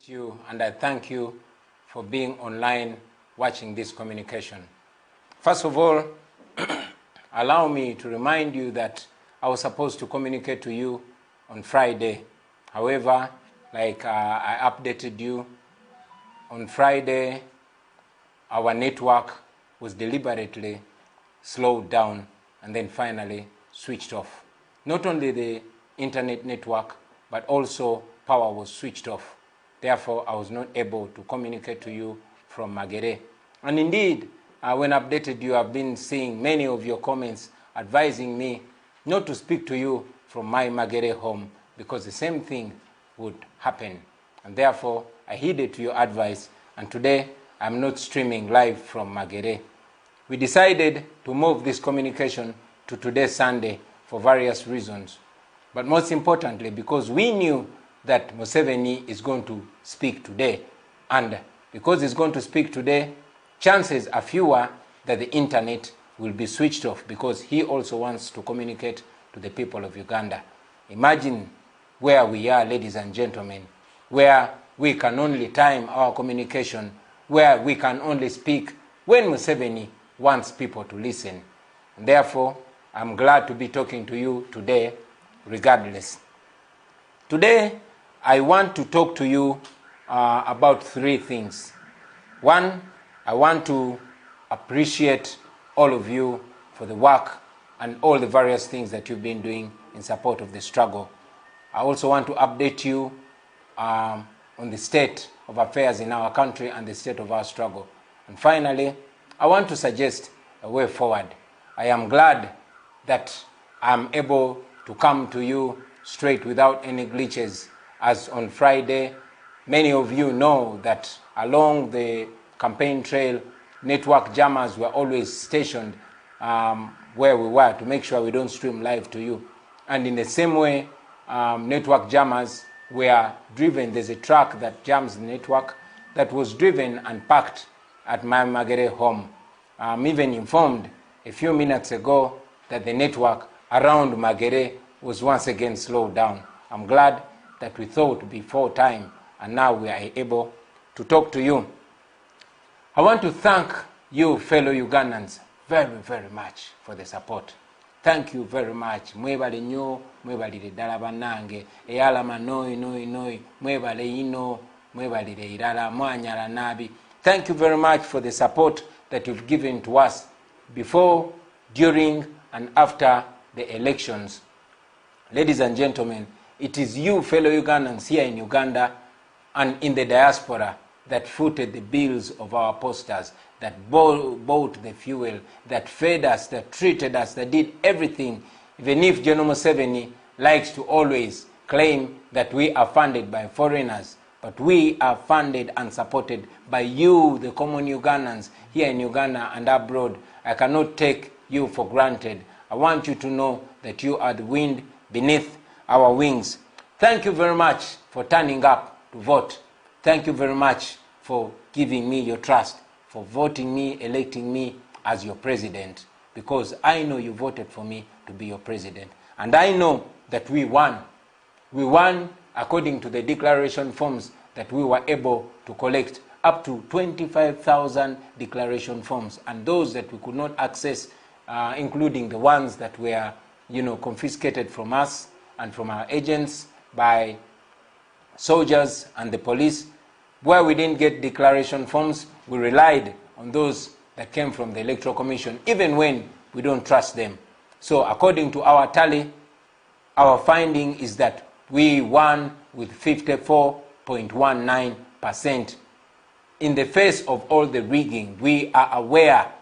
You, and I thank you for being online watching this communication. First of all, allow me to remind you that I was supposed to communicate to you on Friday. However, like I updated you, on Friday our network was deliberately slowed down and then finally switched off. Not only the internet network, but also power was switched off. Therefore, I was not able to communicate to you from Magere. And indeed, when updated you, I've been seeing many of your comments advising me not to speak to you from my Magere home because the same thing would happen. And therefore, I heeded to your advice, and today I'm not streaming live from Magere. We decided to move this communication to today, Sunday, for various reasons. But most importantly, because we knew that Museveni is going to speak today. And because he's going to speak today, chances are fewer that the internet will be switched off because he also wants to communicate to the people of Uganda. Imagine where we are, ladies and gentlemen, where we can only time our communication, where we can only speak when Museveni wants people to listen. And therefore, I'm glad to be talking to you today, regardless. Today, I want to talk to you about three things. One, I want to appreciate all of you for the work and all the various things that you've been doing in support of the struggle. I also want to update you on the state of affairs in our country and the state of our struggle. And finally, I want to suggest a way forward. I am glad that I'm able to come to you straight without any glitches. As on Friday, many of you know that along the campaign trail, network jammers were always stationed where we were to make sure we don't stream live to you. And in the same way, network jammers were driven. There's a truck that jams the network that was driven and parked at my Magere home. I'm even informed a few minutes ago that the network around Magere was once again slowed down. I'm glad that we thought before time, and now we are able to talk to you. I want to thank you, fellow Ugandans, very, very much for the support. Thank you very much. Mwebale nyo, mwebale dala banange, eyalama noi, mwebale ino, mwebale irala, mwanyala nabi. Thank you very much for the support that you've given to us before, during, and after the elections. Ladies and gentlemen, it is you, fellow Ugandans here in Uganda and in the diaspora, that footed the bills of our posters, that bought the fuel, that fed us, that treated us, that did everything. Even if General Museveni likes to always claim that we are funded by foreigners, but we are funded and supported by you, the common Ugandans, here in Uganda and abroad. I cannot take you for granted. I want you to know that you are the wind beneath our wings. Thank you very much for turning up to vote. Thank you very much for giving me your trust, for voting me, electing me as your president, because I know you voted for me to be your president. And I know that we won. We won according to the declaration forms that we were able to collect, up to 25,000 declaration forms, and those that we could not access, including the ones that were, confiscated from us and from our agents by soldiers and the police. Where we didn't get declaration forms, we relied on those that came from the Electoral Commission, even when we don't trust them. So according to our tally, our finding is that we won with 54.19%. In the face of all the rigging, we are aware,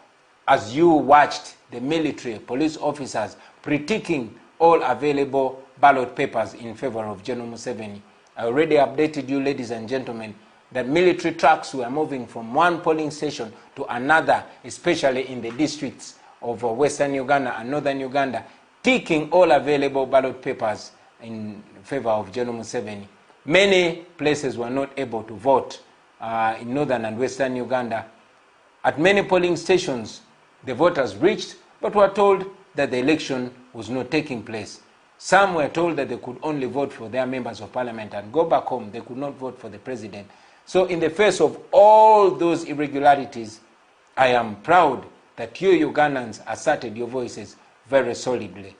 as you watched the military, police officers critiquing all available ballot papers in favor of General Museveni. I already updated you, ladies and gentlemen, that military trucks were moving from one polling station to another, especially in the districts of Western Uganda and Northern Uganda, taking all available ballot papers in favor of General Museveni. Many places were not able to vote in Northern and Western Uganda. At many polling stations, the voters reached, but were told that the election was not taking place. Some were told that they could only vote for their members of parliament and go back home. They could not vote for the president. So in the face of all those irregularities, I am proud that you Ugandans asserted your voices very solidly.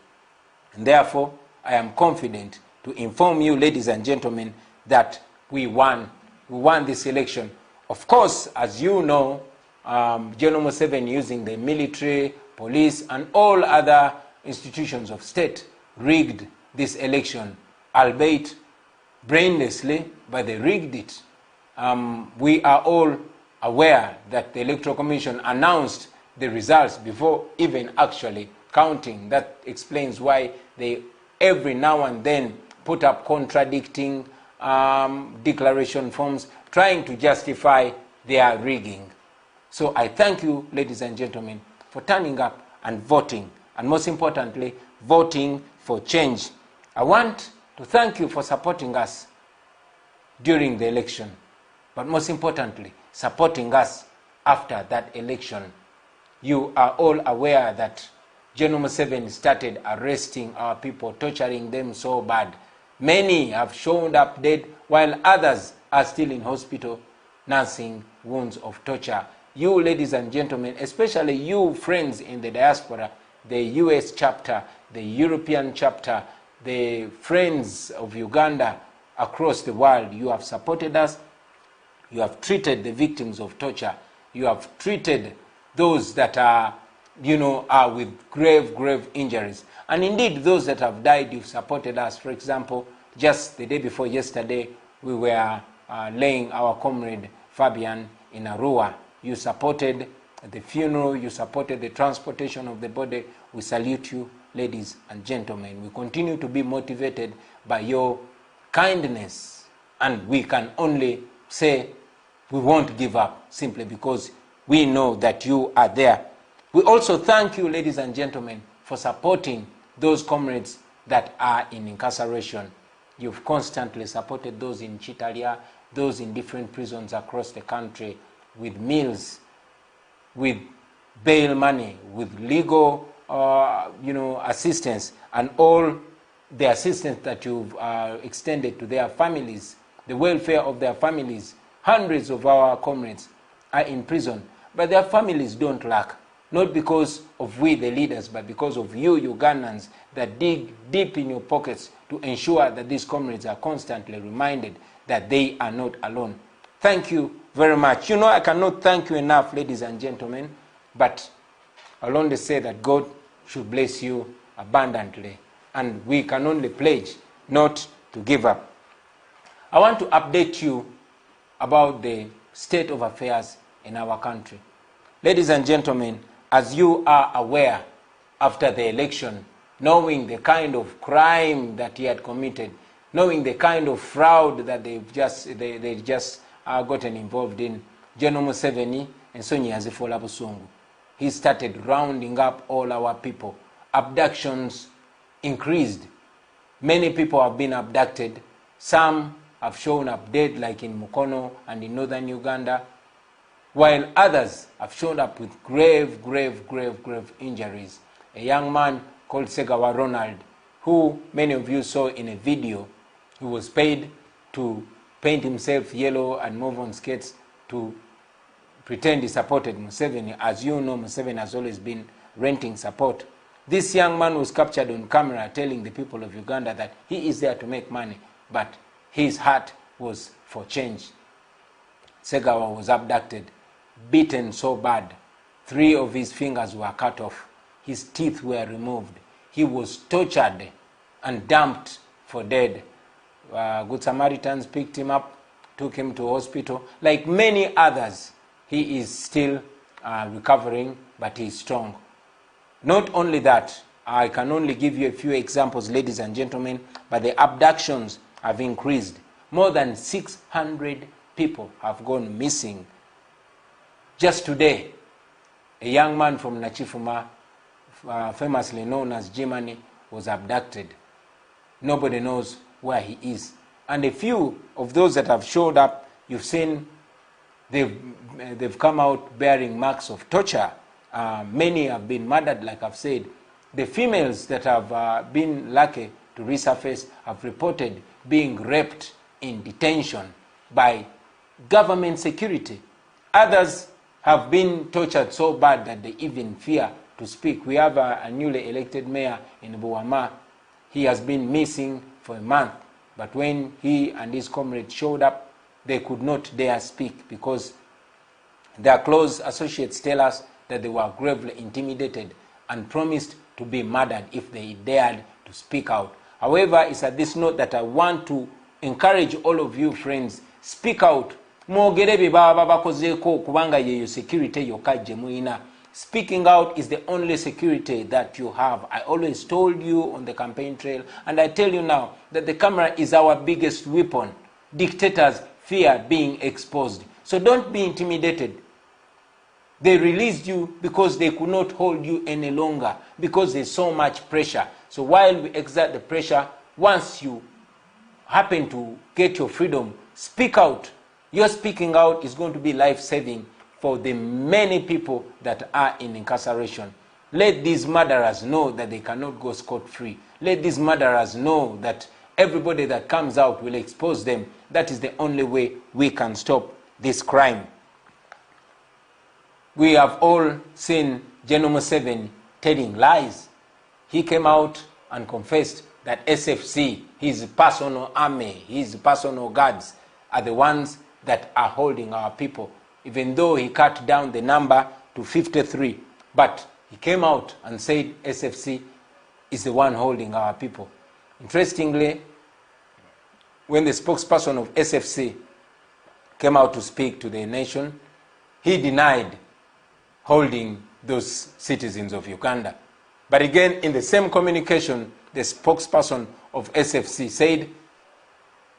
And therefore, I am confident to inform you, ladies and gentlemen, that we won. We won this election. Of course, as you know, General Museveni, using the military, police, and all other institutions of state, rigged this election, albeit brainlessly, but they rigged it. We are all aware that the Electoral Commission announced the results before even actually counting. That explains why they every now and then put up contradicting declaration forms, trying to justify their rigging. So I thank you, ladies and gentlemen, for turning up and voting, and most importantly, voting for change. I want to thank you for supporting us during the election, but most importantly, supporting us after that election. You are all aware that General Museveni started arresting our people, torturing them so bad. Many have shown up dead, while others are still in hospital, nursing wounds of torture. You, ladies and gentlemen, especially you friends in the diaspora, the US chapter, the European chapter, the friends of Uganda across the world, you have supported us. You have treated the victims of torture. You have treated those that are, are with grave injuries. And indeed, those that have died, you've supported us. For example, just the day before yesterday, we were laying our comrade Fabian in Arua. You supported the funeral. You supported the transportation of the body. We salute you, ladies and gentlemen. We continue to be motivated by your kindness. And we can only say we won't give up, simply because we know that you are there. We also thank you, ladies and gentlemen, for supporting those comrades that are in incarceration. You've constantly supported those in Chitalia, those in different prisons across the country, with meals, with bail money, with legal assistance, and all the assistance that you've extended to their families, the welfare of their families. Hundreds of our comrades are in prison, but their families don't lack. Not because of we, the leaders, but because of you, Ugandans, that dig deep in your pockets to ensure that these comrades are constantly reminded that they are not alone. Thank you very much. I cannot thank you enough, ladies and gentlemen, but I'll only say that God should bless you abundantly, and we can only pledge not to give up. I want to update you about the state of affairs in our country. Ladies and gentlemen, as you are aware, after the election, knowing the kind of crime that he had committed, knowing the kind of fraud that they just gotten involved in, General Museveni and Sonia Zifola Busungu, he started rounding up all our people. Abductions increased. Many people have been abducted. Some have shown up dead, like in Mukono and in northern Uganda, while others have shown up with grave injuries. A young man called Segawa Ronald, who many of you saw in a video, who was paid to paint himself yellow and move on skates to pretend he supported Museveni. As you know, Museveni has always been renting support. This young man was captured on camera telling the people of Uganda that he is there to make money, but his heart was for change. Segawa was abducted, beaten so bad. 3 of his fingers were cut off. His teeth were removed. He was tortured and dumped for dead. Good Samaritans picked him up, took him to hospital. Like many others, he is still recovering, but he is strong. Not only that, I can only give you a few examples, ladies and gentlemen, but the abductions have increased. More than 600 people have gone missing. Just today, a young man from Nachifuma, famously known as Jimani, was abducted. Nobody knows where he is. And a few of those that have showed up, you've seen they've come out bearing marks of torture. Many have been murdered, like I've said. The females that have been lucky to resurface, have reported being raped in detention by government security. Others have been tortured so bad that they even fear to speak. We have a newly elected mayor in Buwama. He has been missing for a month, but when he and his comrades showed up, they could not dare speak because their close associates tell us that they were gravely intimidated and promised to be murdered if they dared to speak out. However, it's at this note that I want to encourage all of you friends, speak out. Mwogere baba bakozeko kubanga yeyo security yokaje muina. Speaking out is the only security that you have. I always told you on the campaign trail, and I tell you now, that the camera is our biggest weapon. Dictators fear being exposed. So don't be intimidated. They released you because they could not hold you any longer, because there's so much pressure. So while we exert the pressure, once you happen to get your freedom, speak out. Your speaking out is going to be life-saving for the many people that are in incarceration. Let these murderers know that they cannot go scot-free. Let these murderers know that everybody that comes out will expose them. That is the only way we can stop this crime. We have all seen General Museveni telling lies. He came out and confessed that SFC, his personal army, his personal guards, are the ones that are holding our people, even though he cut down the number to 53. But he came out and said SFC is the one holding our people. Interestingly, when the spokesperson of SFC came out to speak to the nation, he denied holding those citizens of Uganda. But again, in the same communication, the spokesperson of SFC said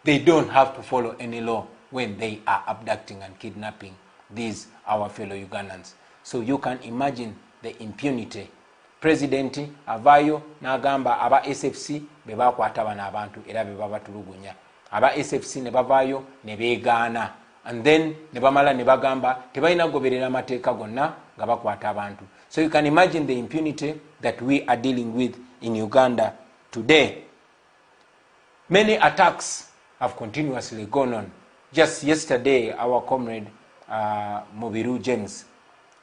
they don't have to follow any law when they are abducting and kidnapping these our fellow Ugandans. So you can imagine the impunity. President avayo nagamba aba SFC bebakwata bana abantu era bebabatulugunya. Aba SFC ne bavayo ne begaana, and then ne bamala ne bagamba tebalina goberera mateeka gonna nga bakwata abantu. So you can imagine the impunity that we are dealing with in Uganda today. Many attacks have continuously gone on. Just yesterday, our comrade Mobiru James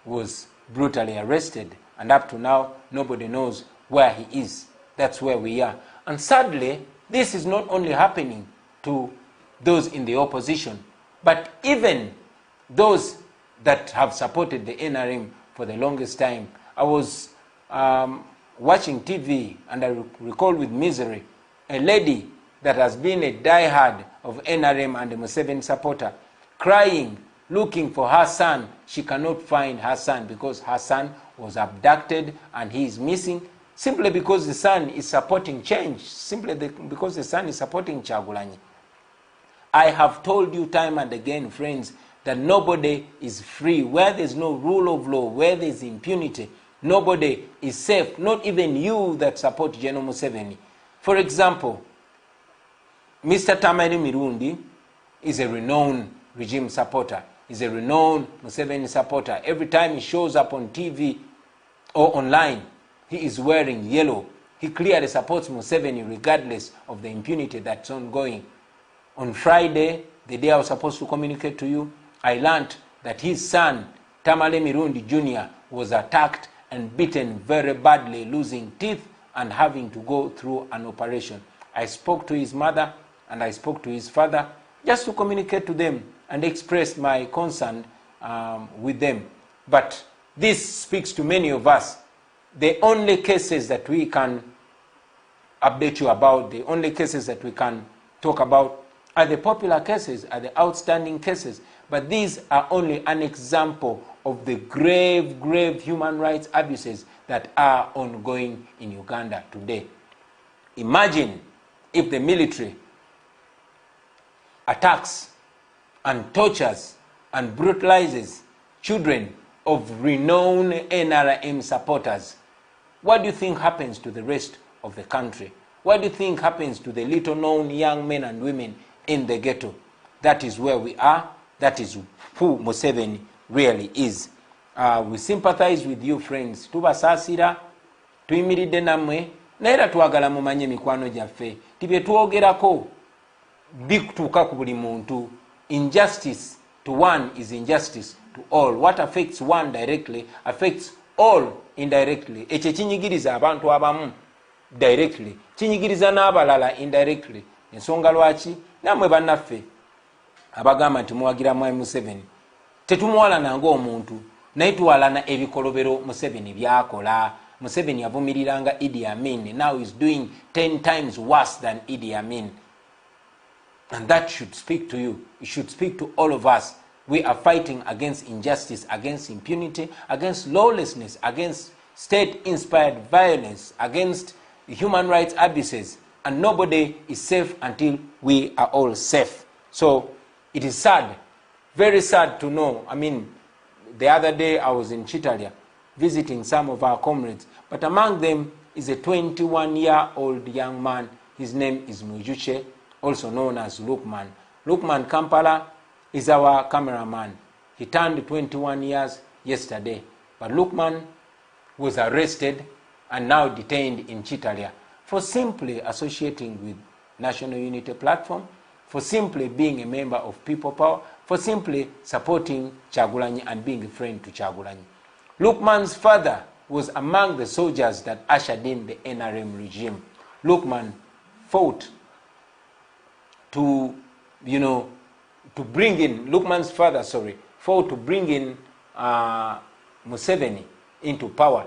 was brutally arrested, and up to now, nobody knows where he is. That's where we are. And sadly, this is not only happening to those in the opposition, but even those that have supported the NRM for the longest time. I was watching TV, and I recall with misery a lady that has been a diehard of NRM and a Museveni supporter, crying, looking for her son. She cannot find her son because her son was abducted and he is missing, simply because the son is supporting change, because the son is supporting Kyagulanyi. I have told you time and again, friends, that nobody is free. Where there's no rule of law, where there's impunity, nobody is safe, not even you that support General Museveni. For example, Mr. Tamari Mirundi is a renowned regime supporter. He's a renowned Museveni supporter. Every time he shows up on TV or online, he is wearing yellow. He clearly supports Museveni regardless of the impunity that's ongoing. On Friday, the day I was supposed to communicate to you, I learned that his son, Tamale Mirundi Jr., was attacked and beaten very badly, losing teeth and having to go through an operation. I spoke to his mother and I spoke to his father just to communicate to them and express my concern with them. But this speaks to many of us. The only cases that we can update you about, the only cases that we can talk about are the popular cases, are the outstanding cases. But these are only an example of the grave, grave human rights abuses that are ongoing in Uganda today. Imagine if the military attacks and tortures and brutalizes children of renowned NRM supporters. What do you think happens to the rest of the country? What do you think happens to the little known young men and women in the ghetto? That is where we are. That is who Museveni really is. We sympathize with you, friends. Tubasasira, tuyimiridde namwe, naye era twagala mumanye mikwano gyaffe ti bye twogerako bikutuuka ku buli muntu. Injustice to one is injustice to all. What affects one directly affects all indirectly. Ekyo kinyigiriza abantu abamu directly, kinyigiriza n'abalala indirectly. Ensonga lwaki namwe bannaffe abagamba nti muwagira Mwami Museveni tetumuwalana ng'omuntu naye tuwalana ebikolobero Museveni byakola. Museveni yavumiriranga Idi Amin, now he's doing 10 times worse than Idi Amin. And that should speak to you. It should speak to all of us. We are fighting against injustice, against impunity, against lawlessness, against state-inspired violence, against human rights abuses. And nobody is safe until we are all safe. So it is sad, very sad to know. I mean, the other day I was in Chitalia visiting some of our comrades, but among them is a 21-year-old young man. His name is Mujuche, also known as Lukman. Lukman Kampala is our cameraman. He turned 21 years yesterday. But Lukman was arrested and now detained in Chitalia for simply associating with National Unity Platform, for simply being a member of People Power, for simply supporting Kyagulanyi and being a friend to Kyagulanyi. Lukman's father was among the soldiers that ushered in the NRM regime. Lukman fought to, to bring in, Lukman's father, fought to bring in Museveni into power.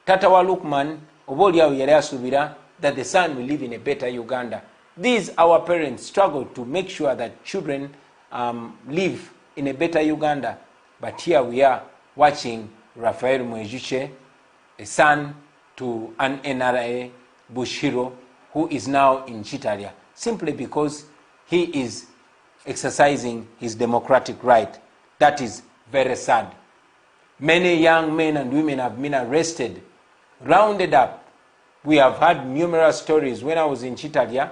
Tata wa Lukman, oboolyawo yali asubira that the son will live in a better Uganda. These, our parents, struggled to make sure that children live in a better Uganda. But here we are watching Raphael Mwejuche, a son to an NRA Bush hero, who is now in Chitalia, simply because he is exercising his democratic right. That is very sad. Many young men and women have been arrested, rounded up. We have had numerous stories. When I was in Chitalia,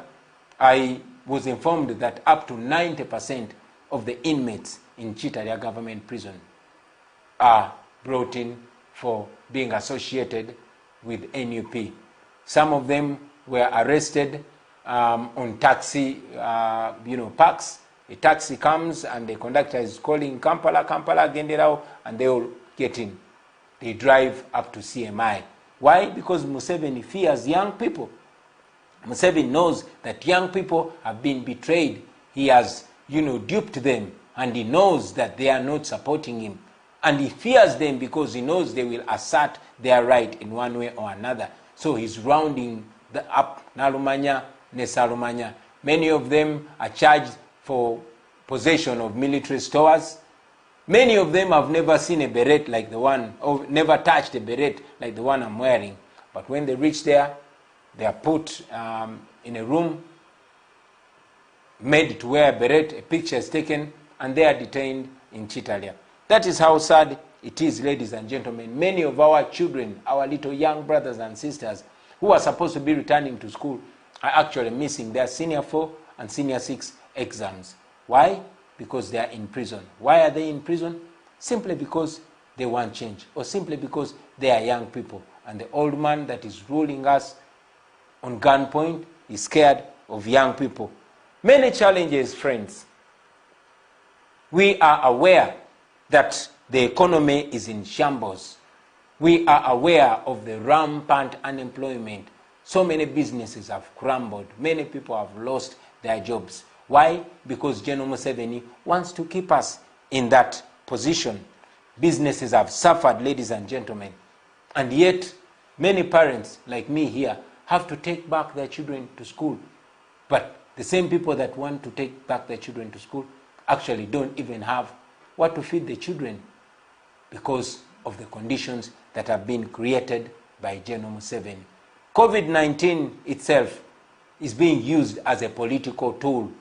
I was informed that up to 90% of the inmates in Chitalia government prison are brought in for being associated with NUP. Some of them were arrested on taxi, parks. A taxi comes and the conductor is calling Kampala, Genderao, and they all get in. They drive up to CMI. Why? Because Museveni fears young people. Museveni knows that young people have been betrayed. He has, duped them, and he knows that they are not supporting him. And he fears them because he knows they will assert their right in one way or another. So he's rounding up Nalumanya, Nesalumanya. Many of them are charged for possession of military stores. Many of them have never seen a beret like the one, or never touched a beret like the one I'm wearing. But when they reach there, they are put in a room, made to wear a beret, a picture is taken, and they are detained in Chitalia. That is how sad it is, ladies and gentlemen. Many of our children, our little young brothers and sisters, who are supposed to be returning to school, are actually missing their senior 4 and senior 6 exams. Why? Because they are in prison. Why are they in prison? Simply because they want change, or simply because they are young people. And the old man that is ruling us on gunpoint is scared of young people. Many challenges, friends. We are aware that the economy is in shambles. We are aware of the rampant unemployment. So many businesses have crumbled. Many people have lost their jobs. Why? Because General Museveni wants to keep us in that position. Businesses have suffered, ladies and gentlemen. And yet, many parents, like me here, have to take back their children to school. But the same people that want to take back their children to school actually don't even have what to feed the children because of the conditions that have been created by General Museveni. COVID-19 itself is being used as a political tool,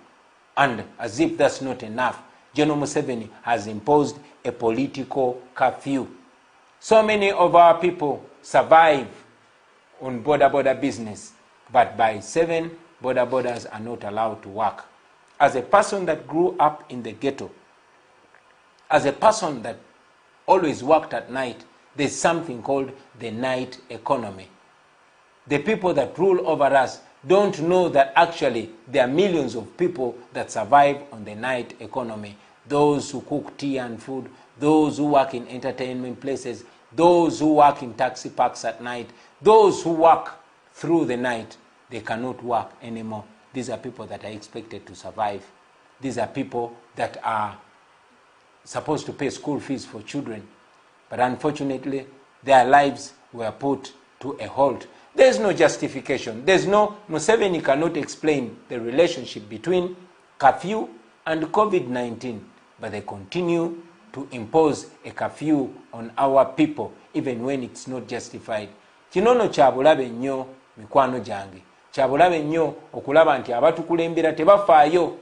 and as if that's not enough, General Museveni has imposed a political curfew. So many of our people survive on border business, but by 7, borders are not allowed to work. As a person that grew up in the ghetto, as a person that always worked at night, there's something called the night economy. the people that rule over us don't know that actually there are millions of people that survive on the night economy. Those who cook tea and food, those who work in entertainment places, those who work in taxi parks at night, those who work through the night, they cannot work anymore. These are people that are expected to survive. These are people that are supposed to pay school fees for children. But unfortunately, their lives were put to a halt. There's no justification. Museveni cannot explain the relationship between curfew and COVID-19, but they continue to impose a curfew on our people, even when it's not justified. Kinono kyabulabe nnyo mikwano gyange. Kyabulabe nnyo okulaba nti abatukulembera tebafaayo.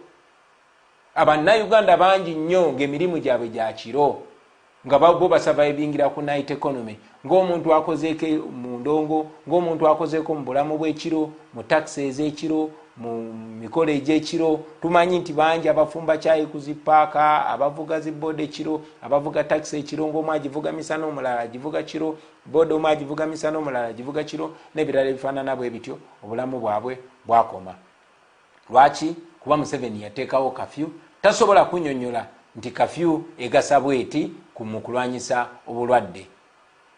Abannayuganda bangi nnyo ng'emirimu gyabwe gya kiro, nga bo basurvivingira ku night economy, ng'omuntu akozeeko mu ndongo, ng'omuntu akozeeko mu bulamu bw'ekiro, mu taxi ez'ekiro, mu mikolo egy'ekiro. Tumanyi nti bangi abafumba kyayi ku zipaaka, abavuga zibooda ekiro, abavuga taxi ekiro, ng'omu agivuga misana omulala agivuga kiro, booda omu agivuga misana omulala agivuga kiro, n'ebirala ebifaanana bwe bityo. Obulamu bwabwe bwakoma. Lwaki? Kuba Museveni yateekawo kafyu. Tasobola kunnyonnyola nti kafyu egasa bweti mu kulwanyisa obulwadde.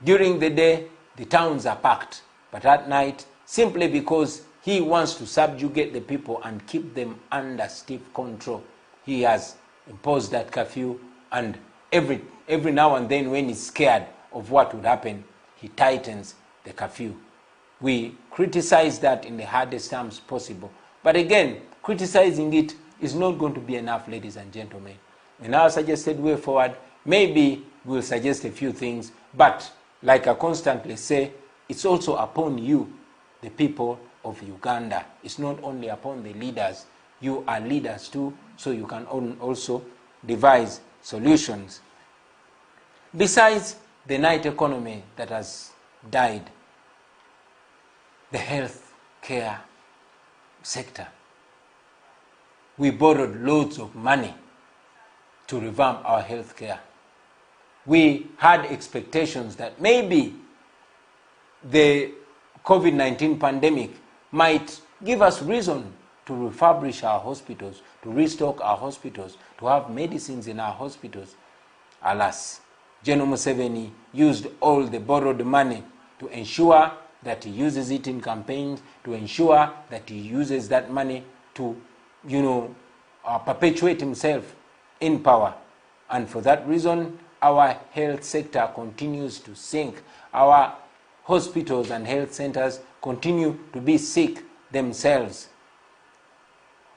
During the day, the towns are packed, but at night, simply because he wants to subjugate the people and keep them under stiff control, he has imposed that curfew, and every now and then when he's scared of what would happen, he tightens the curfew. We criticize that in the hardest terms possible. But again, criticizing it is not going to be enough, ladies and gentlemen. In our suggested way forward, maybe we'll suggest a few things, but like I constantly say, it's also upon you, the people of Uganda. It's not only upon the leaders. You are leaders too, so you can also devise solutions. Besides the night economy that has died, the health care sector, we borrowed loads of money to revamp our health care. We had expectations that maybe the COVID-19 pandemic might give us reason to refurbish our hospitals, to restock our hospitals, to have medicines in our hospitals. Alas, General Museveni used all the borrowed money to ensure that he uses it in campaigns, to ensure that he uses that money to, perpetuate himself in power. And for that reason, our health sector continues to sink. Our hospitals and health centers continue to be sick themselves.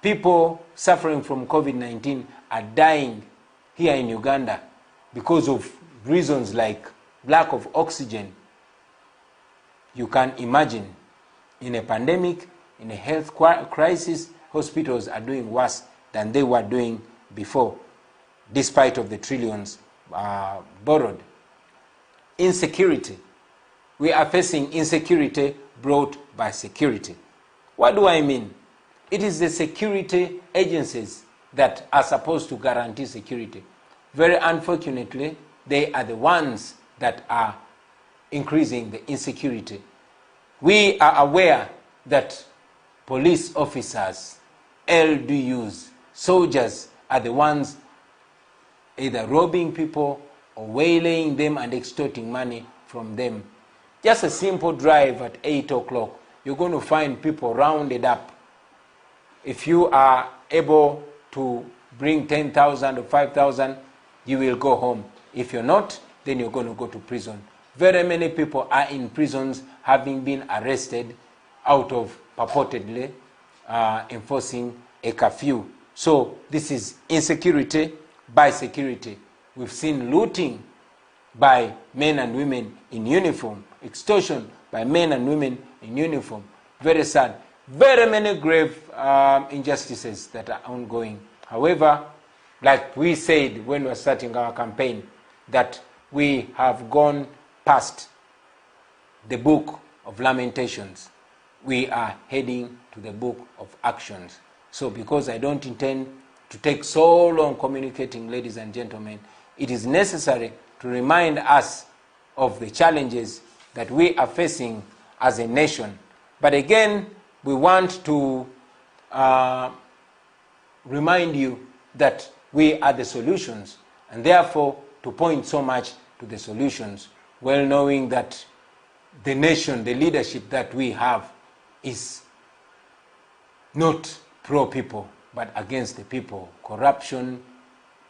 People suffering from COVID-19 are dying here in Uganda because of reasons like lack of oxygen. You can imagine, in a pandemic, in a health crisis, hospitals are doing worse than they were doing before, despite of the trillions borrowed. Insecurity. We are facing insecurity brought by security. What do I mean? It is the security agencies that are supposed to guarantee security. Very unfortunately, they are the ones that are increasing the insecurity. We are aware that police officers, LDUs, soldiers are the ones either robbing people or waylaying them and extorting money from them. Just a simple drive at 8 o'clock, you're going to find people rounded up. If you are able to bring 10,000 or 5,000, you will go home. If you're not, then you're going to go to prison. Very many people are in prisons having been arrested out of purportedly enforcing a curfew. So this is insecurity by security. We've seen looting by men and women in uniform, extortion by men and women in uniform. Very sad. Very many grave injustices that are ongoing. However, like we said when we were starting our campaign, that we have gone past the book of lamentations. We are heading to the book of actions. So because I don't intend to take so long communicating, ladies and gentlemen, it is necessary to remind us of the challenges that we are facing as a nation. But again, we want to remind you that we are the solutions, and therefore to point so much to the solutions, well knowing that the nation, the leadership that we have is not pro-people, but against the people. Corruption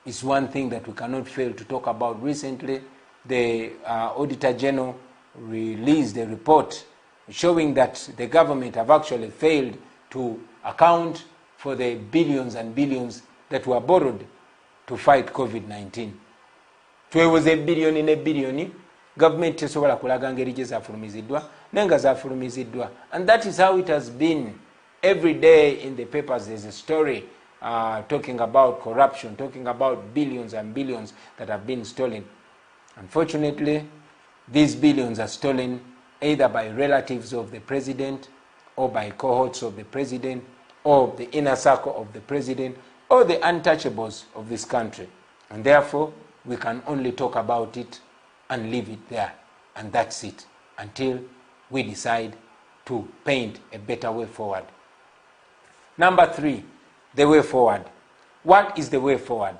is one thing that we cannot fail to talk about. Recently, the Auditor General released a report showing that the government have actually failed to account for the billions and billions that were borrowed to fight COVID-19. Twewoze billion in a billion, government tesobola kulaga ngeri gye zaafulumiziddwa nenga zaafulumiziddwa. And that is how it has been. Every day in the papers there's a story talking about corruption, talking about billions and billions that have been stolen. Unfortunately, these billions are stolen either by relatives of the president, or by cohorts of the president, or the inner circle of the president, or the untouchables of this country. And therefore, we can only talk about it and leave it there. And that's it, until we decide to paint a better way forward. Number 3, the way forward. What is the way forward?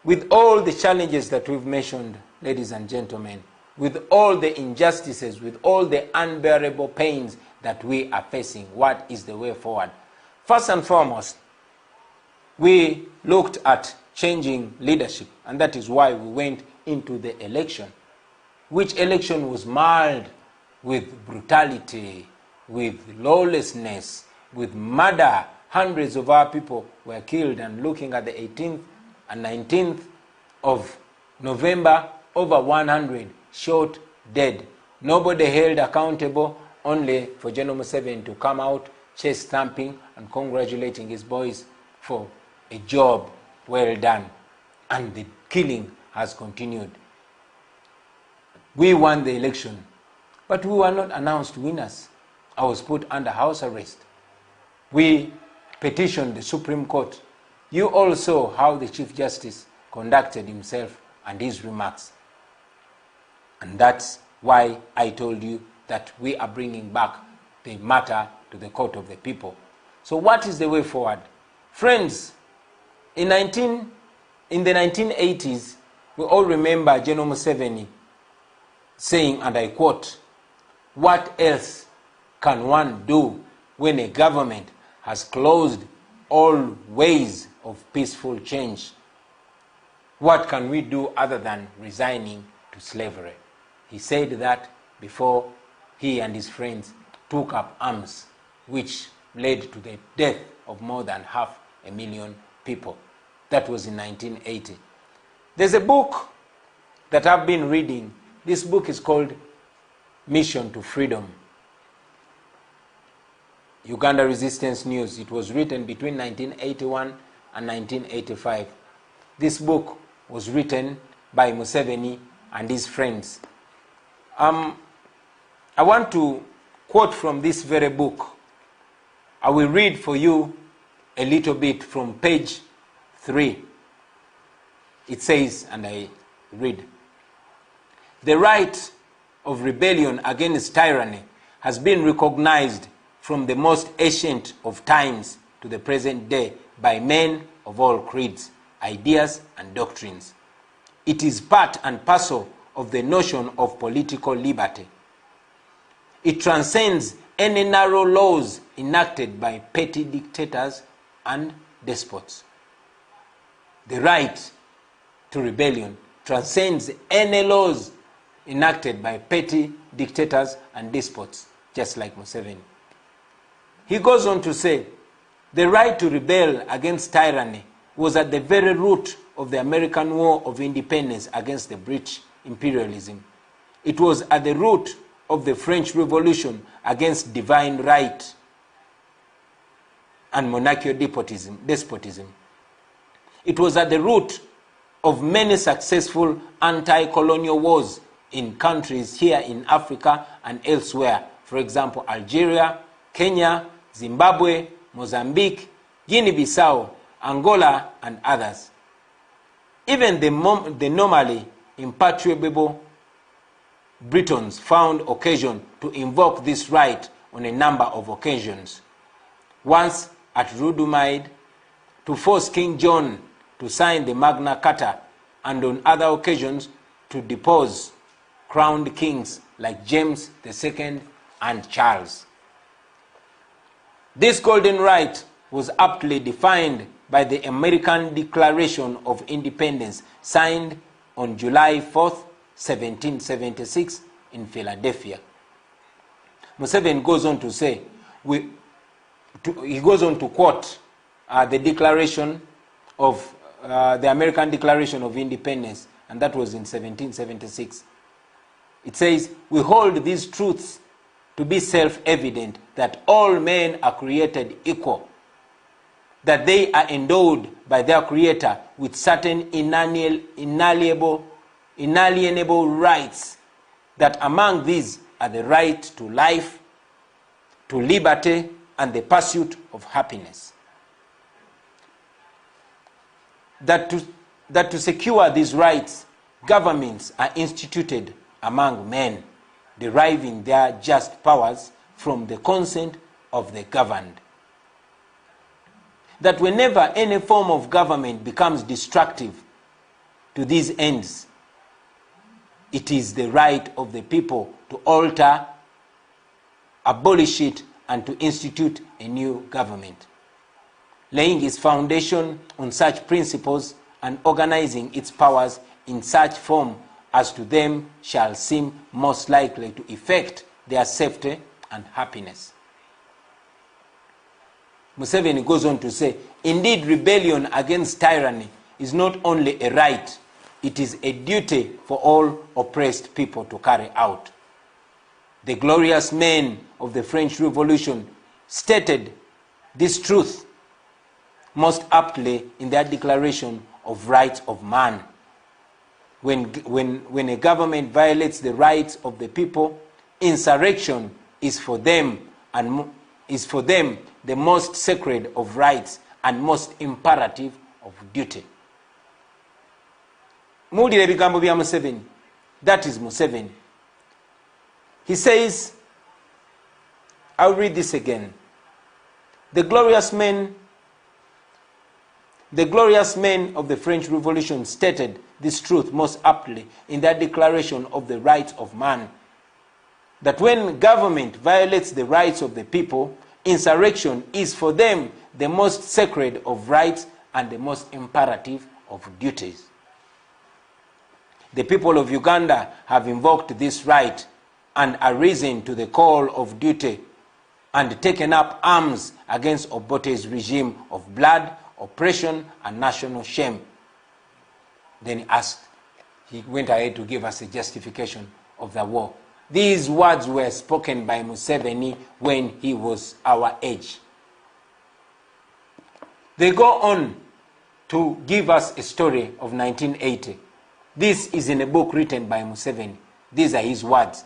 With all the challenges that we've mentioned, ladies and gentlemen, with all the injustices, with all the unbearable pains that we are facing, what is the way forward? First and foremost, we looked at changing leadership, and that is why we went into the election, which election was marred with brutality, with lawlessness, with murder. Hundreds of our people were killed, and looking at the 18th and 19th of November, over 100 shot dead. Nobody held accountable, only for General Museveni to come out chest thumping and congratulating his boys for a job well done. And the killing has continued. We won the election, but we were not announced winners. I was put under house arrest. We petitioned the Supreme Court. You all saw how the Chief Justice conducted himself and his remarks. And that's why I told you that we are bringing back the matter to the court of the people. So what is the way forward? Friends, in the 1980s, we all remember General Museveni saying, and I quote, "What else can one do when a government has closed all ways of peaceful change? What can we do other than resigning to slavery?" He said that before he and his friends took up arms, which led to the death of more than 500,000 people. That was in 1980. There's a book that I've been reading. This book is called Mission to Freedom, Uganda Resistance News. It was written between 1981 and 1985. This book was written by Museveni and his friends. I want to quote from this very book. I will read for you a little bit from page 3. It says, and I read, "The right of rebellion against tyranny has been recognized from the most ancient of times to the present day by men of all creeds, ideas, and doctrines. It is part and parcel of the notion of political liberty. It transcends any narrow laws enacted by petty dictators and despots." The right to rebellion transcends any laws enacted by petty dictators and despots, just like Museveni. He goes on to say, "The right to rebel against tyranny was at the very root of the American War of Independence against the British imperialism. It was at the root of the French Revolution against divine right and monarchical despotism. It was at the root of many successful anti-colonial wars in countries here in Africa and elsewhere. For example, Algeria, Kenya, Zimbabwe, Mozambique, Guinea-Bissau, Angola, and others. Even the normally imperturbable Britons found occasion to invoke this right on a number of occasions. Once at Rudumaid, to force King John to sign the Magna Carta, and on other occasions to depose crowned kings like James II and Charles. This golden right was aptly defined by the American Declaration of Independence, signed on July 4th, 1776 in Philadelphia. Museveni goes on to say, he goes on to quote the Declaration of the American Declaration of Independence, and that was in 1776. It says, "We hold these truths to be self-evident, that all men are created equal, that they are endowed by their Creator with certain inalienable rights, that among these are the right to life, to liberty, and the pursuit of happiness. That to secure these rights, governments are instituted among men, deriving their just powers from the consent of the governed. That whenever any form of government becomes destructive to these ends, it is the right of the people to alter, abolish it, and to institute a new government, laying its foundation on such principles and organizing its powers in such form as to them shall seem most likely to effect their safety and happiness." Museveni goes on to say, "Indeed, rebellion against tyranny is not only a right, it is a duty for all oppressed people to carry out. The glorious men of the French Revolution stated this truth most aptly in their Declaration of Rights of Man. When a government violates the rights of the people, insurrection is for them the most sacred of rights and most imperative of duty." Muwulire ebigambo bya Museveni. That is Museveni. He says, I'll read this again. The glorious men of the French Revolution stated this truth most aptly in their Declaration of the Rights of Man, that when government violates the rights of the people, insurrection is for them the most sacred of rights and the most imperative of duties. The people of Uganda have invoked this right and arisen to the call of duty and taken up arms against Obote's regime of blood, oppression, and national shame. Then he went ahead to give us a justification of the war. These words were spoken by Museveni when he was our age. They go on to give us a story of 1980. This is in a book written by Museveni. These are his words.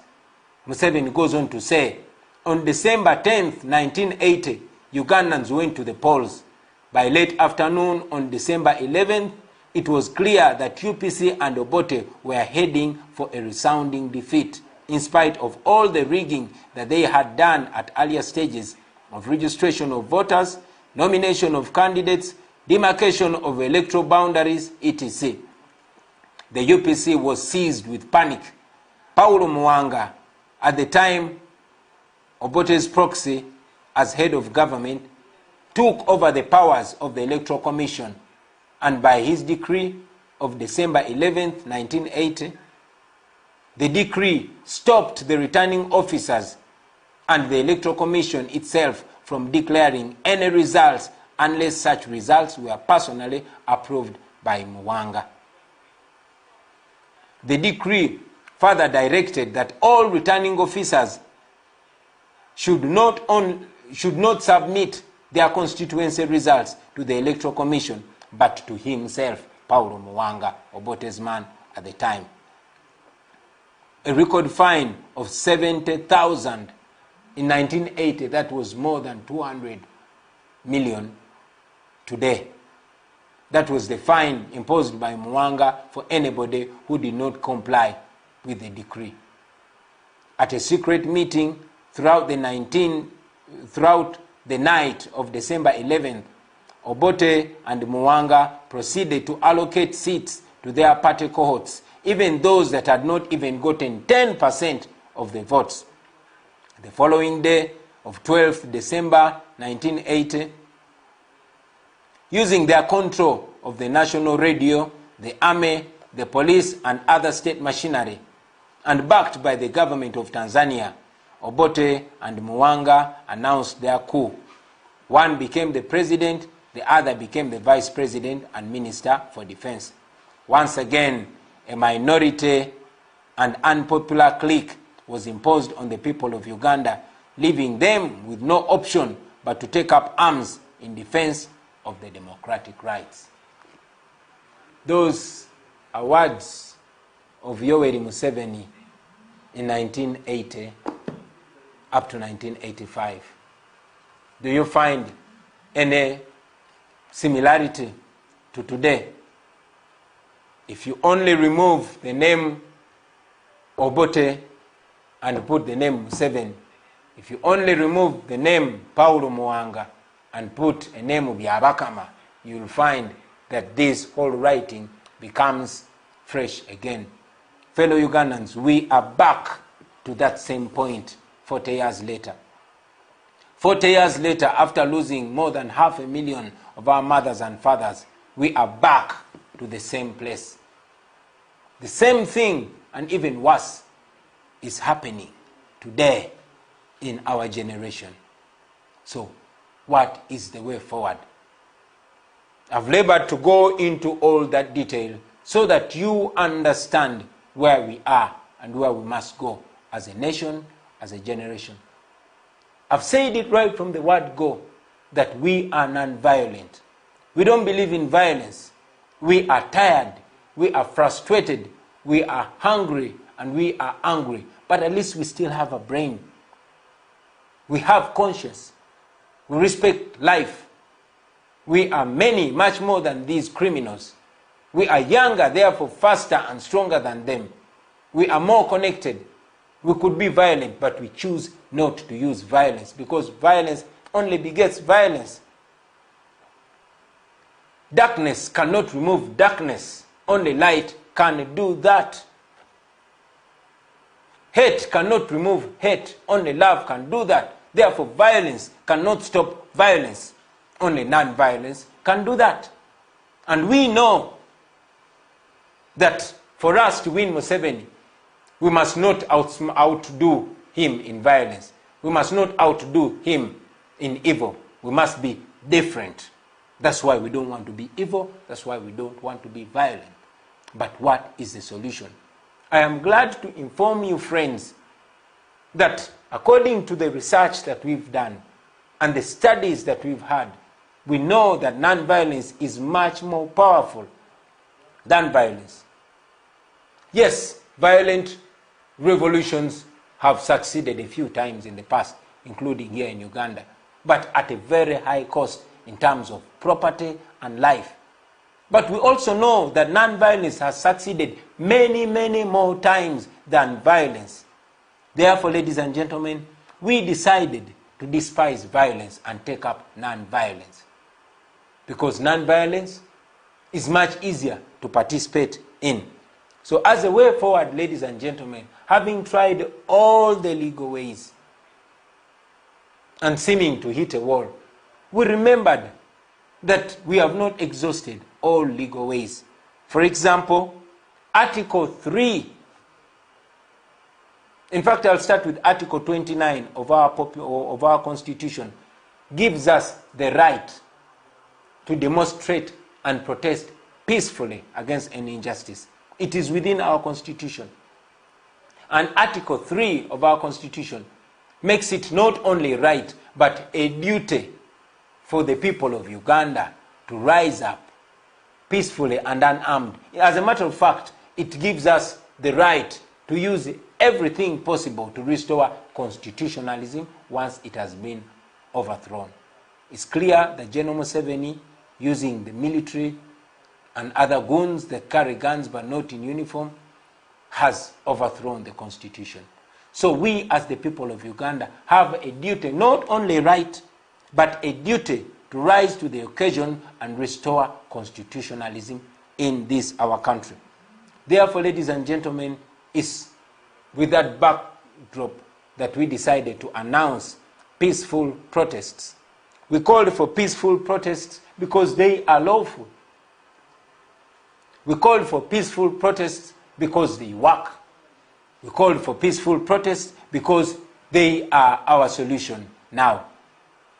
Museveni goes on to say, on December 10th, 1980, Ugandans went to the polls. By late afternoon on December 11th, it was clear that UPC and Obote were heading for a resounding defeat, in spite of all the rigging that they had done at earlier stages of registration of voters, nomination of candidates, demarcation of electoral boundaries, etc. The UPC was seized with panic. Paulo Muwonge, at the time Obote's proxy as head of government, took over the powers of the Electoral Commission, and by his decree of December 11th, 1980, the decree stopped the returning officers and the Electoral Commission itself from declaring any results unless such results were personally approved by Muwonge. The decree further directed that all returning officers should not submit their constituency results to the Electoral Commission, but to himself, Paulo Muwonge, Obote's man at the time. A record fine of 70,000 in 1980, that was more than 200 million today. That was the fine imposed by Muwonge for anybody who did not comply with the decree. At a secret meeting throughout the night of December 11th, Obote and Muwonge proceeded to allocate seats to their party cohorts, even those that had not even gotten 10% of the votes. The following day of 12th December 1980, using their control of the national radio, the army, the police and other state machinery, and backed by the government of Tanzania, Obote and Muwonge announced their coup. One became the president, the other became the vice president and minister for defense. Once again, a minority and unpopular clique was imposed on the people of Uganda, leaving them with no option but to take up arms in defense of the democratic rights. Those are words of Yoweri Museveni in 1980 up to 1985. Do you find any similarity to today? If you only remove the name Obote and put the name Museveni, if you only remove the name Paulo Muwonge and put a name of Byabakama, you'll find that this whole writing becomes fresh again. Fellow Ugandans, we are back to that same point 40 years later. 40 years later, after losing more than 500,000 of our mothers and fathers, we are back to the same place. The same thing, and even worse, is happening today in our generation. So, what is the way forward? I've labored to go into all that detail so that you understand where we are and where we must go as a nation, as a generation. I've said it right from the word go that we are non-violent. We don't believe in violence. We are tired. We are frustrated. We are hungry and we are angry. But at least we still have a brain. We have conscience. We respect life. We are many, much more than these criminals. We are younger, therefore faster and stronger than them. We are more connected. We could be violent, but we choose not to use violence because violence only begets violence. Darkness cannot remove darkness. Only light can do that. Hate cannot remove hate. Only love can do that. Therefore, violence cannot stop violence. Only non-violence can do that. And we know that for us to win Museveni, we must not outdo him in violence. We must not outdo him in evil. We must be different. That's why we don't want to be evil. That's why we don't want to be violent. But what is the solution? I am glad to inform you, friends, that according to the research that we've done and the studies that we've had, we know that non-violence is much more powerful than violence. Yes, violent revolutions have succeeded a few times in the past, including here in Uganda, but at a very high cost in terms of property and life. But we also know that non-violence has succeeded many, many more times than violence. Therefore, ladies and gentlemen, we decided to despise violence and take up non-violence. Because non-violence is much easier to participate in. So as a way forward, ladies and gentlemen, having tried all the legal ways and seeming to hit a wall, we remembered that we have not exhausted all legal ways. For example, Article 3. In fact, I'll start with Article 29 of our Constitution. Gives us the right to demonstrate and protest peacefully against any injustice. It is within our Constitution. And Article 3 of our Constitution makes it not only right, but a duty for the people of Uganda to rise up peacefully and unarmed. As a matter of fact, it gives us the right to use everything possible to restore constitutionalism once it has been overthrown. It's clear that General Museveni, using the military and other goons that carry guns but not in uniform, has overthrown the constitution. So we as the people of Uganda have a duty, not only right, but a duty to rise to the occasion and restore constitutionalism in this our country. Therefore, ladies and gentlemen, it's with that backdrop that we decided to announce peaceful protests. We called for peaceful protests because they are lawful. We called for peaceful protests because they work. We called for peaceful protests because they are our solution now.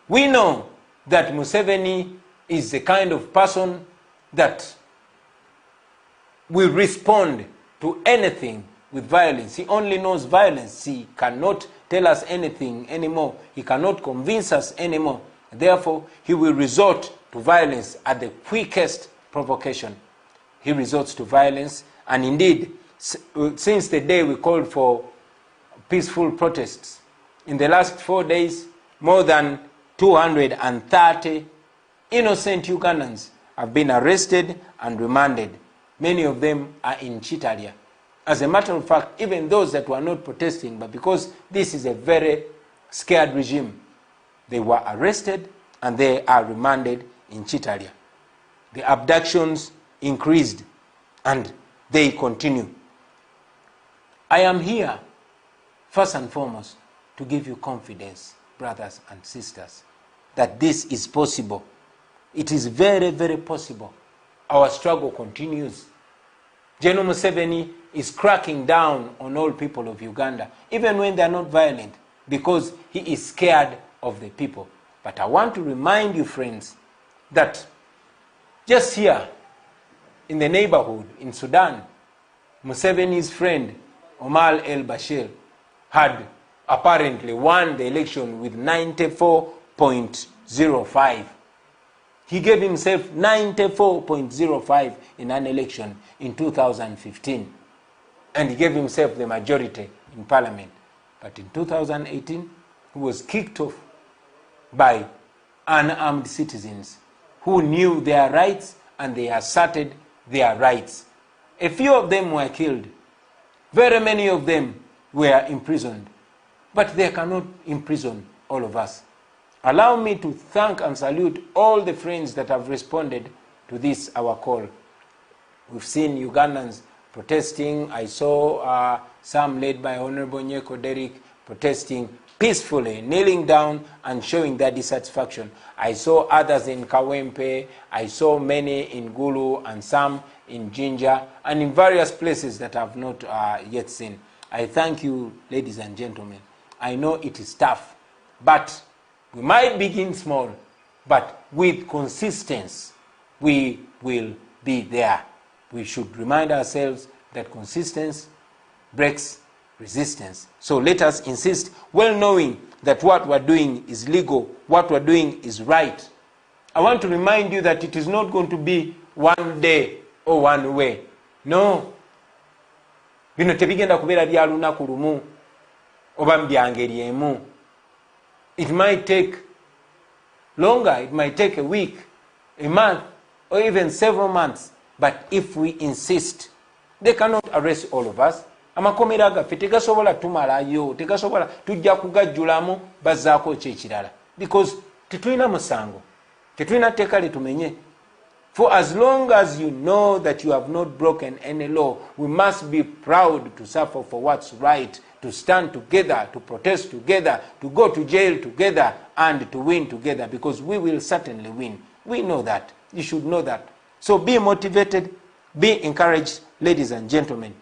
We know that Museveni is the kind of person that will respond to anything with violence. He only knows violence. He cannot tell us anything anymore. He cannot convince us anymore. Therefore, he will resort to violence at the quickest provocation. He resorts to violence, and indeed, since the day we called for peaceful protests, in the last 4 days, more than 230 innocent Ugandans have been arrested and remanded. Many of them are in Chitalia. As a matter of fact, even those that were not protesting, but because this is a very scared regime, they were arrested and they are remanded in Chitalia. The abductions increased and they continue. I am here, first and foremost, to give you confidence, brothers and sisters, that this is possible. It is very, very possible. Our struggle continues. General Museveni is cracking down on all people of Uganda, even when they are not violent, because he is scared of the people. But I want to remind you, friends, that just here in the neighborhood in Sudan, Museveni's friend Omar el-Bashir had apparently won the election with 94.05. He gave himself 94.05 in an election in 2015. And he gave himself the majority in parliament. But in 2018, he was kicked off by unarmed citizens who knew their rights and they asserted their rights. A few of them were killed. Very many of them were imprisoned. But they cannot imprison all of us. Allow me to thank and salute all the friends that have responded to this, our call. We've seen Ugandans protesting. I saw some led by Honorable Nyeko Derrick protesting peacefully, kneeling down and showing their dissatisfaction. I saw others in Kawempe. I saw many in Gulu and some in Jinja and in various places that I have not yet seen. I thank you, ladies and gentlemen. I know it is tough, but we might begin small, but with consistency, we will be there. We should remind ourselves that consistency breaks resistance. So let us insist, well knowing that what we're doing is legal, what we're doing is right. I want to remind you that it is not going to be one day or one way. No. Bino tebigenda kubeera bya lunaku lumu oba bya ngeri emu. It might take longer, it might take a week, a month, or even several months. But if we insist, they cannot arrest all of us. Amakomera gaffe tegasobola tumalayo, tegasobola tujja kugajjulamu bazzaako ekyekirala. Because tetulina musango, tetulina tteeka litumenye. For as long as you know that you have not broken any law, we must be proud to suffer for what's right, to stand together, to protest together, to go to jail together, and to win together, because we will certainly win. We know that. You should know that. So be motivated, be encouraged, ladies and gentlemen.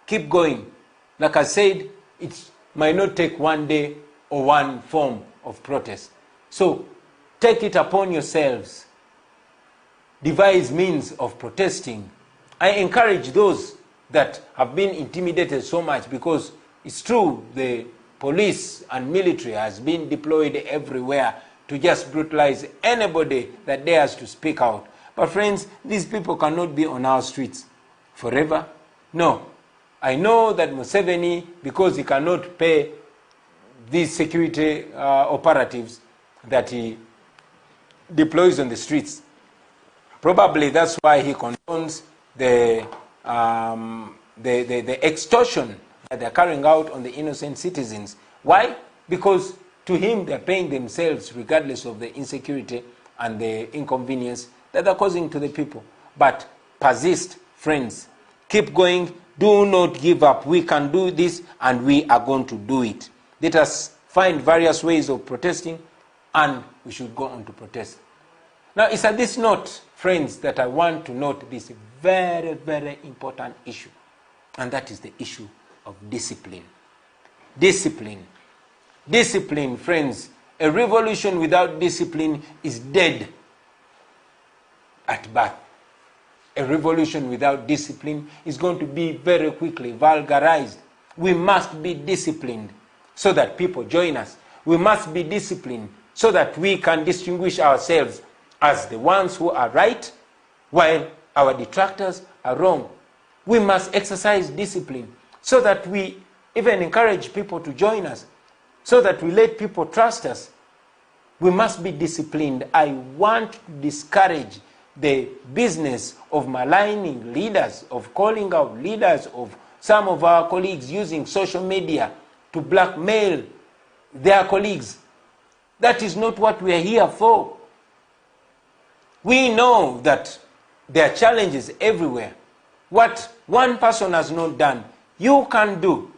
Keep going. Like I said, it might not take one day or one form of protest. So take it upon yourselves. Devise means of protesting. I encourage those that have been intimidated so much, because it's true, the police and military has been deployed everywhere to just brutalize anybody that dares to speak out. But friends, these people cannot be on our streets forever. No. I know that Museveni, because he cannot pay these security operatives that he deploys on the streets, probably that's why he condones the extortion that they're carrying out on the innocent citizens. Why? Because to him they're paying themselves regardless of the insecurity and the inconvenience that they're causing to the people. But persist, friends. Keep going. Do not give up. We can do this and we are going to do it. Let us find various ways of protesting and we should go on to protest. Now, it's at this note, friends, that I want to note this very, very important issue. And that is the issue of discipline. Discipline. Discipline, friends. A revolution without discipline is dead at birth. A revolution without discipline is going to be very quickly vulgarized. We must be disciplined so that people join us. We must be disciplined so that we can distinguish ourselves as the ones who are right while our detractors are wrong. We must exercise discipline so that we even encourage people to join us, so that we let people trust us. We must be disciplined. I want to discourage the business of maligning leaders, of calling out leaders, of some of our colleagues using social media to blackmail their colleagues. That is not what we are here for. We know that there are challenges everywhere. What one person has not done, you can do.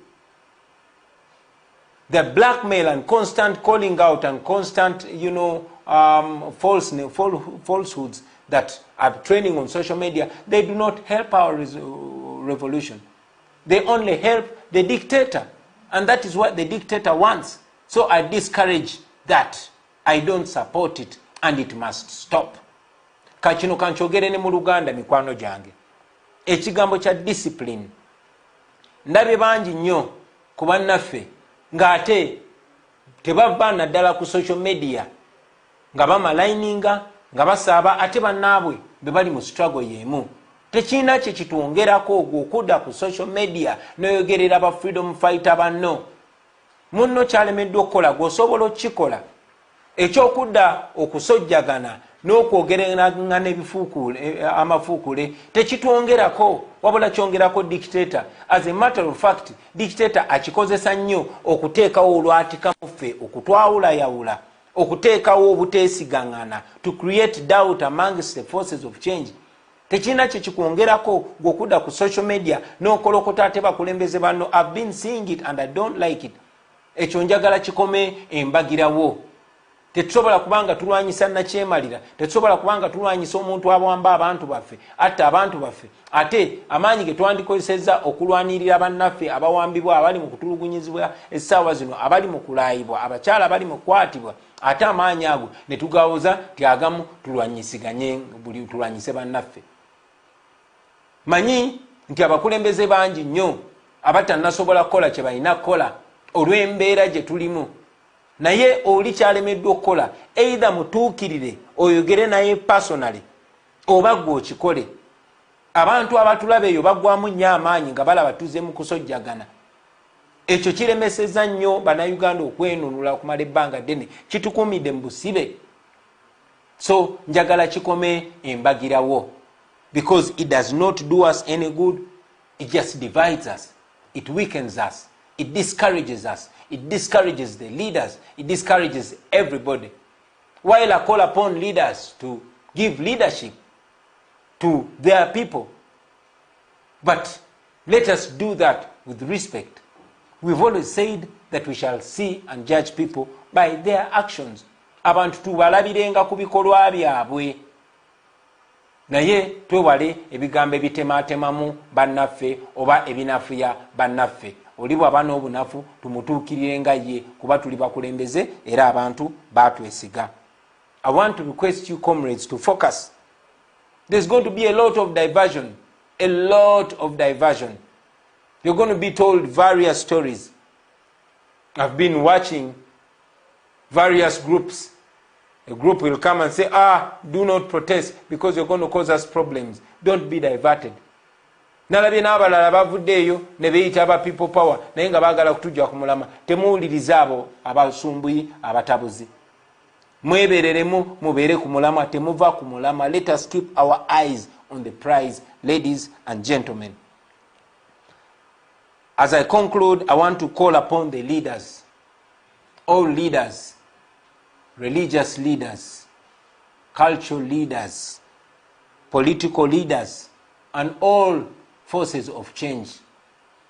The blackmail and constant calling out and constant, falsehoods that are training on social media, they do not help our revolution. They only help the dictator. And that is what the dictator wants. So I discourage that. I don't support it. And it must stop. Kachino kanchogere ne mu Uganda mikwano jange. Ekigambo cha discipline. Ndabe banji nnyo ku bannaffe ng'ate tebava naddala ku social media nga bamalininga nga basaaba ate bannaabwe be bali mu struggle yemu. Tekina kye kitwongerako okudda ku social media n'oyogerera ba freedom fighter banno. Munno kyalemeddwa okukola gw'osobola okikola. Ekyokudda okusojjagana n'okwogereranga n'ebifuukule amafuukule tekitwongerako, wabula kyongerako dictator. As a matter of fact, dictator akikozesa nnyo okuteekawo olwatika muffe, okutwawulayawula, okuteekawo obuteesigangana, to create doubt amongst the forces of change. Tekina kye kikwongerako gw'okudda ku social media n'okolokota ate bakulembeze banno. I've been seeing it and I don't like it. Ekyo njagala kikome embagirawo. Tetusobola kubanga tulwanyisa nakyemalira, tetusobola kubanga tulwanyisa omuntu abwamba abantu baffe, atta abantu baffe, ate amaanyi ge twandikozesezza okulwanirira bannaffe abawambibwa, abali mu kutulugunyizibwa essaawa zino, abali mu kulaayibwa, abakyala abali mu kukwatibwa, ate amaanyi ago ne tugawoza ti agamu tulwanyisiganye, buli tulwanyise bannaffe. Manyi nti abakulembeze bangi nnyo abatannasobola kukola kye balina kukola olw'embeera gye tulimu. Naye oli kyalemeddwa okukola, either mutuukirire oyogere naye personally oba gwe okikole. Abantu abatulaba eyo bagwamu nnyo amaanyi nga balaba tuzze mu kusojjagana. Ekyo kiremesezza nnyo bannayuganda okwenunula okumala ebbanga ddene, kitukuumidde mu busibe. So njagala kikome embagirawo, because it does not do us any good. It just divides us, it weakens us, it discourages us. It discourages the leaders. It discourages everybody. While I call upon leaders to give leadership to their people. But let us do that with respect. We've always said that we shall see and judge people by their actions. Abantu tubalabirenga ku bikolwa byabwe. Naye twewale ebigambo ebitematemamu bannaffe oba ebinafuya bannaffe. Oli bw'aba n'obunafu tumutuukirire nga ye, kuba tuli bakulembeze era abantu batwesiga. I want to request you comrades to focus. There's going to be a lot of diversion. A lot of diversion. You're going to be told various stories. I've been watching various groups. A group will come and say, do not protest because you're going to cause us problems. Don't be diverted. Nalabye n'abalala bavuddeeyo ne beeyita aba people power naye nga baagala kutujja ku mulama. Temuwuliriza abo abasumbuyi abatabuzi. Mwebereremu mubeere ku mulama, temuva ku mulama. Let us keep our eyes on the prize, ladies and gentlemen. As I conclude, I want to call upon the leaders, all leaders, religious leaders, cultural leaders, political leaders, and all forces of change.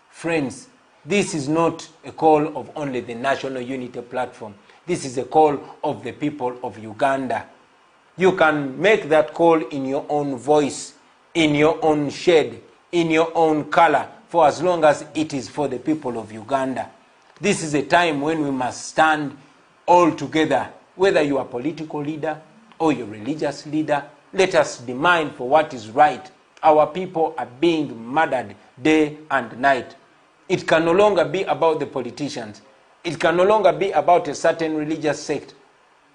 Friends, this is not a call of only the National Unity Platform. This is a call of the people of Uganda. You can make that call in your own voice, in your own shade, in your own color, for as long as it is for the people of Uganda. This is a time when we must stand all together, whether you are a political leader or you're a religious leader. Let us demand for what is right. Our people are being murdered day and night. It can no longer be about the politicians. It can no longer be about a certain religious sect,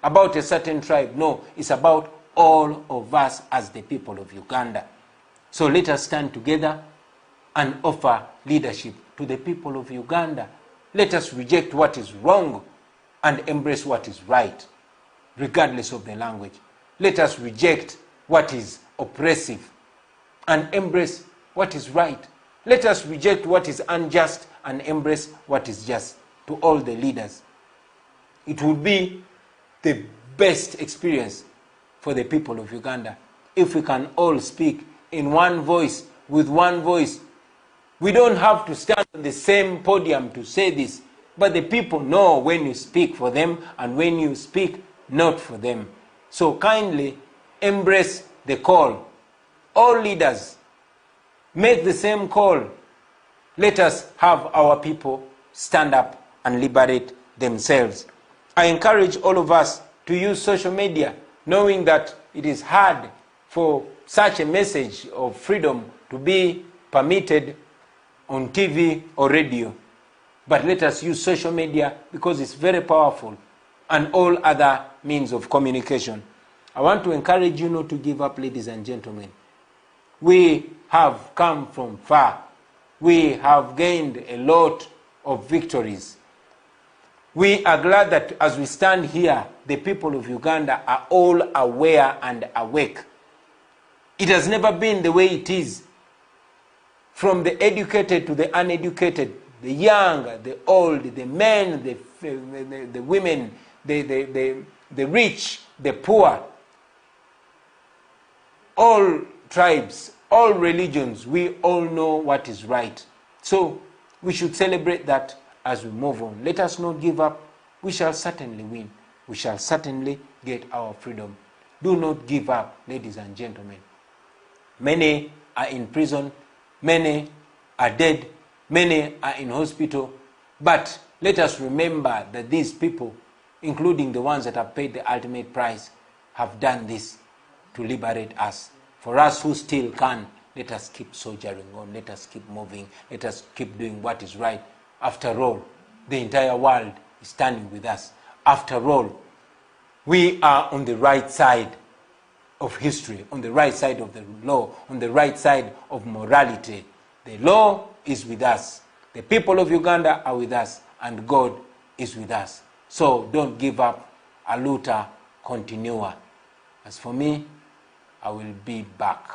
about a certain tribe. No, it's about all of us as the people of Uganda. So let us stand together and offer leadership to the people of Uganda. Let us reject what is wrong and embrace what is right, regardless of the language. Let us reject what is oppressive and embrace what is right. Let us reject what is unjust and embrace what is just. To all the leaders, it would be the best experience for the people of Uganda if we can all speak in one voice, with one voice. We don't have to stand on the same podium to say this, but the people know when you speak for them and when you speak not for them. So kindly embrace the call. All leaders, make the same call. Let us have our people stand up and liberate themselves. I encourage all of us to use social media, knowing that it is hard for such a message of freedom to be permitted on TV or radio. But let us use social media because it's very powerful, and all other means of communication. I want to encourage you not to give up, ladies and gentlemen. We have come from far. We have gained a lot of victories. We are glad that as we stand here, the people of Uganda are all aware and awake. It has never been the way it is. From the educated to the uneducated, the young, the old, the men, the women, the rich, the poor, all tribes, all religions, we all know what is right. So we should celebrate that as we move on. Let us not give up. We shall certainly win. We shall certainly get our freedom. Do not give up, ladies and gentlemen. Many are in prison. Many are dead. Many are in hospital. But let us remember that these people, including the ones that have paid the ultimate price, have done this to liberate us. For us who still can, let us keep soldiering on. Let us keep moving. Let us keep doing what is right. After all, the entire world is standing with us. After all, we are on the right side of history, on the right side of the law, on the right side of morality. The law is with us. The people of Uganda are with us, and God is with us. So don't give up. A luta continua. As for me, I will be back.